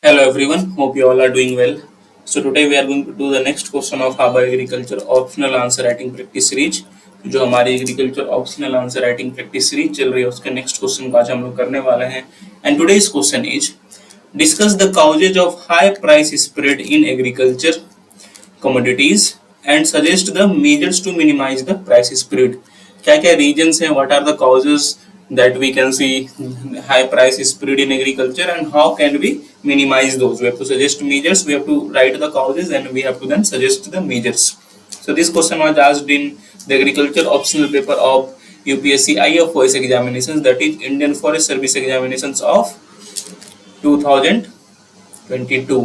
Hello everyone, hope you all are doing well. So today we are going to do the next question of Haba Agriculture Optional Answer Writing Practice Series. जो हमारी agriculture optional answer writing practice series चल रही है उसके next question को आज हम लोग करने वाले हैं. And today's question is discuss the causes of high price spread in agriculture commodities and suggest the measures to minimize the price spread. क्या क्या रीजन्स हैं, what are the causes that we can see high price spread in agriculture and how can we minimize those. We have to suggest measures, we have to write the causes and we have to then suggest the measures. So this question was asked in the agriculture optional paper of UPSC IFOS examinations, that is Indian Forest Service examinations of 2022.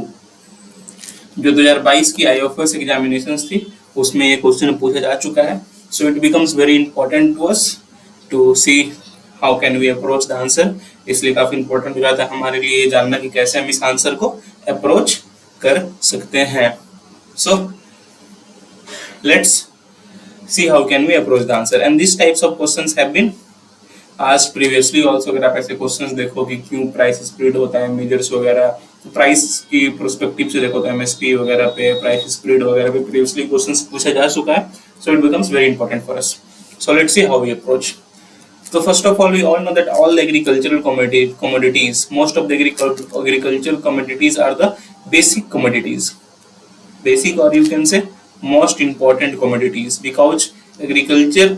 जो 2022 की IFOS examinations थी उसमें ये question पूछा जा चुका है. So it becomes very important to us to see how can we approach the answer. इसलिए काफी इंपॉर्टेंट हो जाता है हमारे लिए ये जानना कि कैसे हम इस आंसर को अप्रोच कर सकते हैं. So let's see how can we approach the answer. And this types of questions have been आज प्रीवियसली ऑल्सो. अगर आप ऐसे क्वेश्चंस देखो कि क्यों प्राइस स्प्रेड होता है, मेजर्स वगैरह, प्राइस की प्रोस्पेक्टिव से देखो तो एमएसपी वगैरह पे, प्राइस स्प्रेड वगैरह पे प्रीवियसली क्वेश्चंस पूछा जा चुका है. So it becomes very important for us. So let's see how we approach. So first of all, we all know that all agricultural commodities, most of the agricultural commodities are the basic commodities, basic or you can say most important commodities, because agriculture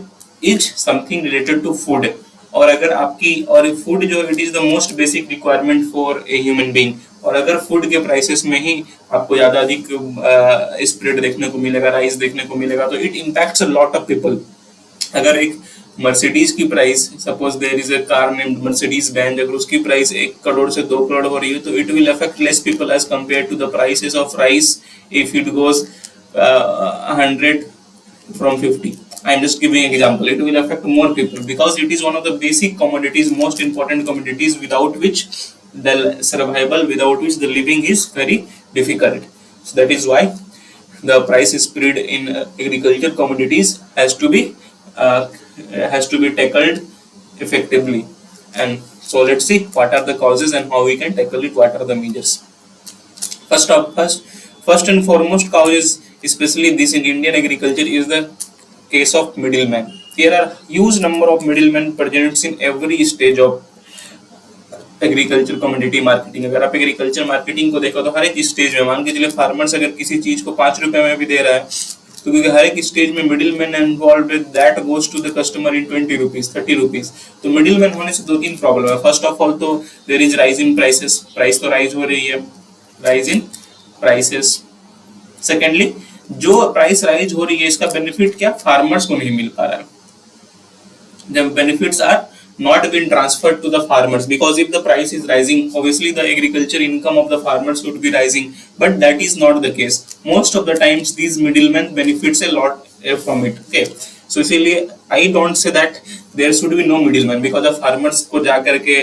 is something related to food. और अगर आपकी और food जो it is the most basic requirement for a human being, और अगर food के prices में ही आपको ज्यादा अधिक स्प्रेड देखने को मिलेगा, राइस देखने को मिलेगा, तो it impacts a lot of people. अगर एक मर्सिडीज की price, suppose there is a car named Mercedes Benz, अगर उसकी प्राइस 1 करोड़ से 2 करोड़ हो रही है तो it will affect less people as compared to the prices of rice if it goes 100 from 50. I am just giving an example. It will affect more people because it is one of the basic commodities, most important commodities, without which the survival, without which the living is very difficult. So that is why the price spread in agriculture commodities has to be tackled effectively. And so let's see what are the causes and how we can tackle it. What are the measures? First and foremost causes, especially this in Indian agriculture, is the case of middlemen. There are huge number of middlemen present in every stage of agriculture community marketing. अगर आप agriculture marketing को देखो तो हर एक stage में, मान के चलिए फार्मर्स अगर किसी चीज को 5 रुपए में भी दे रहा है तो क्योंकि हर एक स्टेज में middle man involve, that goes to the customer in 20 rupees 30 rupees. तो मिडिल मैन होने से 2-3 प्रॉब्लम है. फर्स्ट ऑफ ऑल तो there is rise in prices, price तो राइज हो रही है, राइज इन प्राइसेस. सेकेंडली, जो प्राइस राइज हो रही है इसका बेनिफिट क्या फार्मर्स को नहीं मिल पा रहा है. जब benefits are not been transferred to the farmers, because if the price is rising, obviously the agriculture income of the farmers would be rising, but that is not the case. Most of the times these middlemen benefits a lot from it. Okay, so इसीलिए I don't say that there should be no middleman, because the farmers को जा करके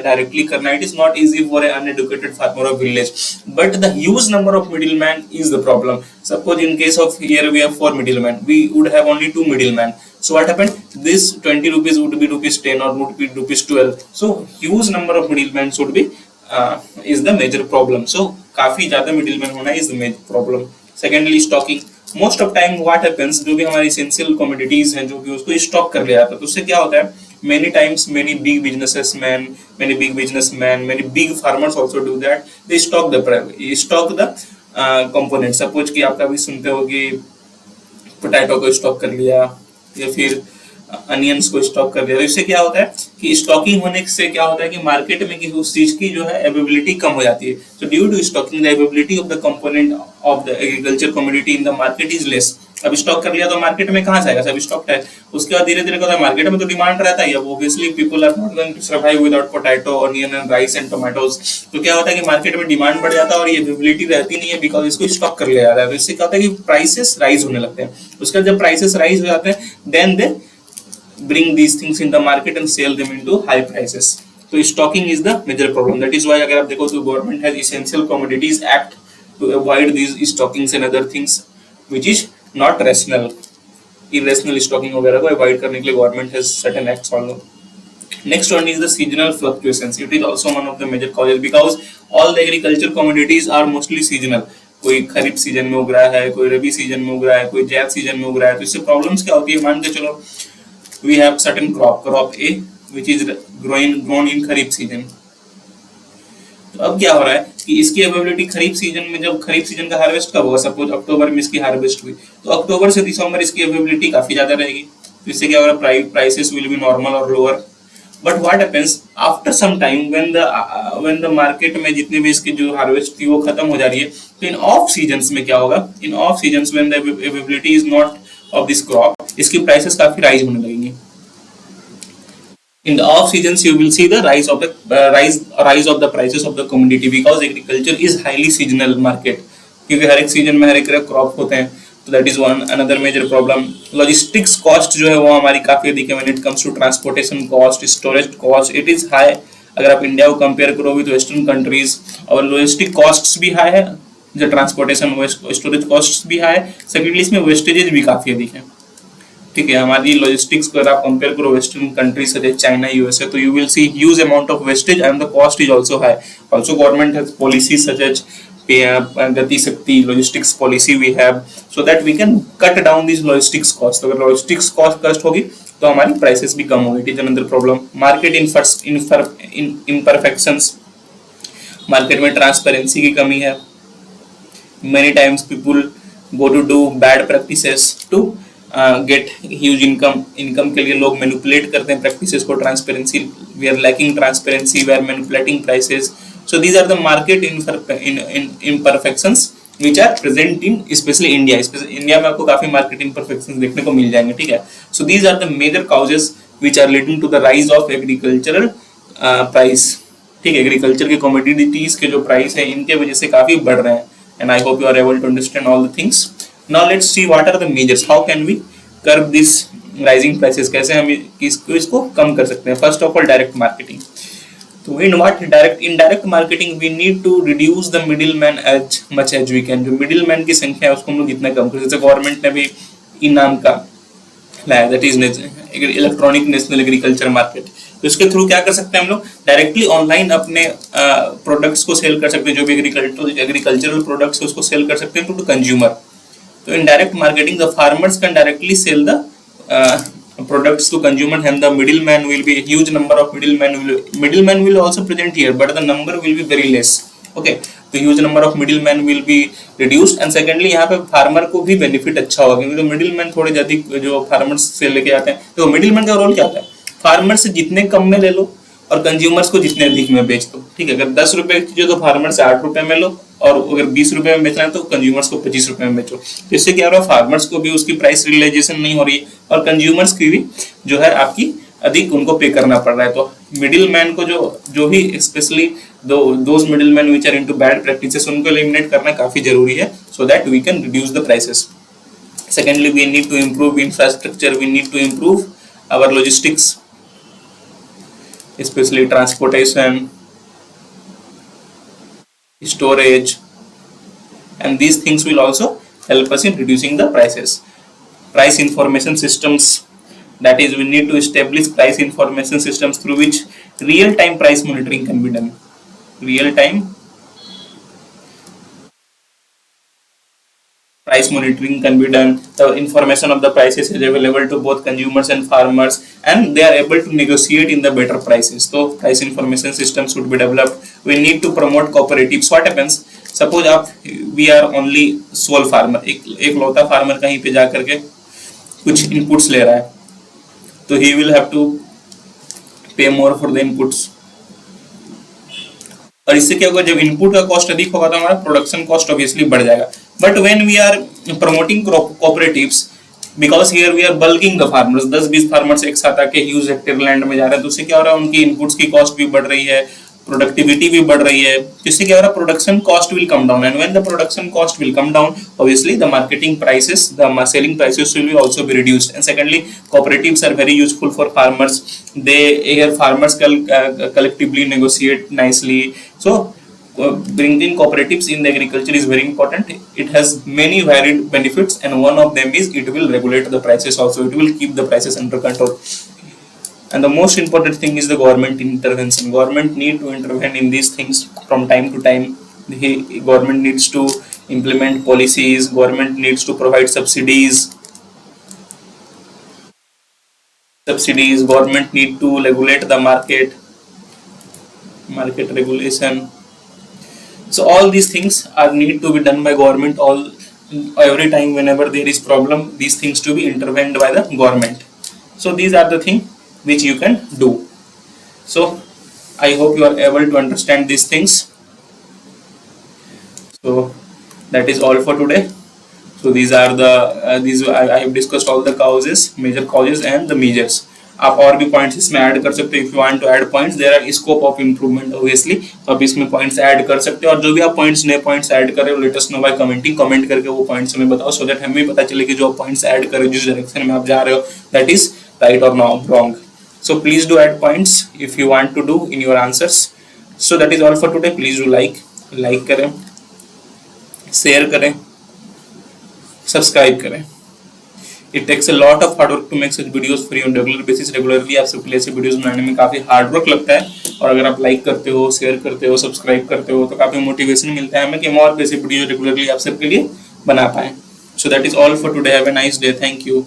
directly करना, it is not easy for an uneducated farmer of village, but the huge number of middleman is the problem. Suppose in case of here we have 4 middlemen, we would have only 2 middlemen. So what happened? This 20 rupees would be rupees 10 or would be rupees 12. So huge number of middlemen should be is the major problem. So काफी ज्यादा middlemen होना is the major problem. Secondly, stocking. Most of time what happens, जो भी हमारी essential commodities हैं जो कि उसको स्टॉक कर लिया जाता है, तो उससे क्या होता है, many times many big businessmen, many big farmers also do that. They stock the components. Suppose कि आप कभी सुनते हो कि पोटैटो को स्टॉक कर लिया या फिर अनियंस को स्टॉक कर दिया, तो इससे क्या होता है कि स्टॉकिंग होने से क्या होता है कि मार्केट में किसी उस चीज की जो है अवेलेबिलिटी कम हो जाती है. So due to stocking the availability of the component of the agriculture community in the market is less. अब स्टॉक कर लिया तो मार्केट में कहाँ जाएगा, सब स्टॉक है. उसके बाद धीरे धीरे क्या होता है, मार्केट में तो डिमांड रहता है, अब obviously people are not going to survive without potato, onion and rice and tomatoes. तो क्या होता है कि मार्केट में डिमांड बढ़ जाता है और ये अवेलेबिलिटी रहती नहीं है, बिकॉज इसको स्टॉक कर लिया जाता है. तो इससे क्या होता है कि प्राइसेस राइज होने लगते हैं. उसके बाद जब प्राइसेस राइज हो जाते हैं, then they bring these things in the market and sell them into high prices. So stocking is the major problem. That is why अगर आप देखो तो government has essential commodities act to avoid these stockings and other things which is not rational. Irrational stocking वगैरह को avoid करने के लिए government has certain acts follow. Next one is the seasonal fluctuations. It is also one of the major causes because all the agriculture commodities are mostly seasonal. कोई खरीफ season में उग रहा है, कोई रबी सीजन में उग रहा है, कोई जैद सीजन में उग रहा है, तो इससे प्रॉब्लम्स क्या होती है? मान के चलो we have certain crop A which is grown in kharif season. तो अब क्या हो रहा है कि इसकी अवेलेबिलिटी खरीफ सीजन में, जब खरीफ सीजन का हार्वेस्ट कब होगा, सपोज अक्टूबर में इसकी हार्वेस्ट हुई, तो अक्टूबर से दिसंबर इसकी अवेलेबिलिटी काफी ज्यादा रहेगी, तो इससे क्या होगा? प्राइसेस विल बी नॉर्मल और lower. But what happens after some time when the market में जितने भी इसकी जो हार्वेस्ट थी वो खत्म हो जा रही है, तो इन ऑफ सीजन्स में क्या होगा? In off seasons when the availability is not of this crop, इसकी प्राइसेस काफी राइज होने लगेंगी. In the off seasons, you will see the rise of the prices of the commodity because agriculture is highly seasonal market. क्योंकि हर एक season में हर एक crop होते हैं, तो that is one another major problem. Logistics cost जो है वो हमारी काफी अधिक है when it comes to transportation cost, storage cost, it is high. अगर आप इंडिया को कंपेयर करो विद वेस्टर्न कंट्रीज, और लॉजिस्टिक कॉस्ट्स भी हाई है, जो ट्रांसपोर्टेशन स्टोरेज कॉस्ट्स भी हाई है. सेकेंडली इसमें वेस्टेजेस भी काफी अधिक है. ठीक है, हमारी लॉजिस्टिक्स को अगर आप कंपेयर करो western countries such as China, USA, तो you will see huge amount of wastage and the cost is also high. Also government has policies such as Gati Shakti logistics policy we have, so that we can cut down this logistics cost. अगर logistics cost cut होगी तो हमारी prices भी कम होगी. It is another problem. Market imperfections, market में transparency की कमी है. Many times people go to do bad practices to get huge income के लिए लोग मैनिपुलेट करते हैं प्रैक्टिसेस को. Transparency, we are lacking transparency, we are manipulating prices. So these are the market imperfections which are present in especially India. India में आपको काफी market imperfections देखने को मिल जाएंगे. ठीक है, so these are the major causes which are leading to the rise of agricultural price. ठीक है, एग्रीकल्चर के कमोडिटीज के जो प्राइस है इनके वजह से काफी बढ़ रहे हैं. And I hope you are able to understand all the things. Now let's see what are the measures. How can we curb this rising prices? कैसे हम इसको कम कर सकते हैं? First of all, direct marketing. तो in direct marketing we need to reduce the middleman as much as we can. जो middleman की संख्या है उसको हम लोग जितना कम करें. जैसे गवर्नमेंट ने भी इनाम का लाया, that is electronic national agriculture market. तो इसके थ्रू क्या कर सकते हैं हम लोग? डायरेक्टली ऑनलाइन अपने प्रोडक्ट्स को सेल कर सकते हैं. जो भी एग्रीकल्चरल प्रोडक्ट्स है उसको सेल कर सकते हैं टू कंज्यूमर. तो in direct marketing the farmers can directly sell the products to consumer, and the middleman will be a huge number of middleman will also present here, but the number will be very less. Okay, तो huge number of middleman will be reduced. and secondly यहाँ पे farmer को भी benefit अच्छा होगा क्योंकि तो middleman थोड़े ज्यादा जो फार्मर्स से लेके आते हैं. तो मिडिलमैन का रोल क्या होता है? फार्मर से जितने कम में ले लो और कंज्यूमर्स को जितने अधिक में बेच दो. ठीक है, अगर 10 रुपए की चीज तो फार्मर से 8 रुपए में लो, और अगर 20 रुपए में बेचना है तो कंज्यूमर्स को 25 रुपए में बेचो. तो इससे क्या हो रहा है? फार्मर्स को भी उसकी प्राइस रियलाइजेशन नहीं हो रही है और कंज्यूमर्स की भी जो है आपकी अधिक उनको पे करना पड़ रहा है. तो मिडिल मैन को जो भी specially those middle man which are into bad practices उनको एलिमिनेट करना काफी जरूरी है, so that we can reduce the prices. Secondly we need to improve infrastructure, we need to improve our logistics, especially transportation, storage, and these things will also help us in reducing the prices. Price information systems, that is we need to establish price information systems through which real time price monitoring can be done. Real time price monitoring can be done. The information of the prices is available to both consumers and farmers, and they are able to negotiate in the better prices. So price information systems should be developed. We need to promote cooperatives. What happens? Suppose we are only sole farmer, एक लौता farmer कहीं पे जा करके कुछ inputs ले रहा है, तो he will have to pay more for the inputs. और इससे क्या होगा? जब इनपुट का कॉस्ट अधिक होगा तो हमारा प्रोडक्शन कॉस्ट ऑब्वियसली बढ़ जाएगा. But when we are promoting cooperatives, because here we are bulking the farmers, 10-20 farmers एक साथ आके ह्यूज हेक्टेयर लैंड में जा रहे हैं, तो उससे क्या हो रहा है? उनकी इनपुट्स की कॉस्ट भी बढ़ रही है, प्रोडक्टिविटी भी बढ़ रही है, जिससे क्या हो रहा है? Production cost will come down, and when the production cost will come down, obviously the marketing prices, the selling prices will also be reduced. And secondly cooperatives are very useful for farmers. Farmers collectively negotiate nicely. So bringing cooperatives in the agriculture is very important. It has many varied benefits, and one of them is it will regulate the prices also. It will keep the prices under control. And the most important thing is the government intervention. Government need to intervene in these things from time to time. The government needs to implement policies, government needs to provide subsidies, government need to regulate the market regulation. So all these things are need to be done by government. All every time whenever there is problem, these things to be intervened by the government. So these are the things which you can do. So I hope you are able to understand these things. So that is all for today. So these are the I have discussed all the causes, major causes and the measures. आप और भी points इसमें add कर सकते हो. If you want to add points, there are scope of improvement obviously. तो आप इसमें पॉइंट्स ऐड कर सकते हो, और जो भी आप पॉइंट्स नए पॉइंट्स ऐड कर रहे हो, let us know by commenting. Comment करके वो पॉइंट्स हमें बताओ, सो दैट हमें भी पता चले कि जो आप पॉइंट्स ऐड कर रहे हो, जिस डायरेक्शन में आप जा रहे हो, दैट इज राइट और wrong. So please do add points if you want to do in your answers. So that is all for today. Please do like करें, शेयर करें, सब्सक्राइब करें. It takes a lot of hard work to make such videos for you on regular basis. Regularly आप सबके लिए ऐसे videos बनाने में काफी हार्ड वर्क लगता है, और अगर आप लाइक करते हो, शेयर करते हो, सब्सक्राइब करते हो, तो काफी मोटिवेशन मिलता है हमें कि हम और ऐसे वीडियो रेगुलरली आप सबके लिए बना पाए. सो that is all for today. Have a nice day. Thank you.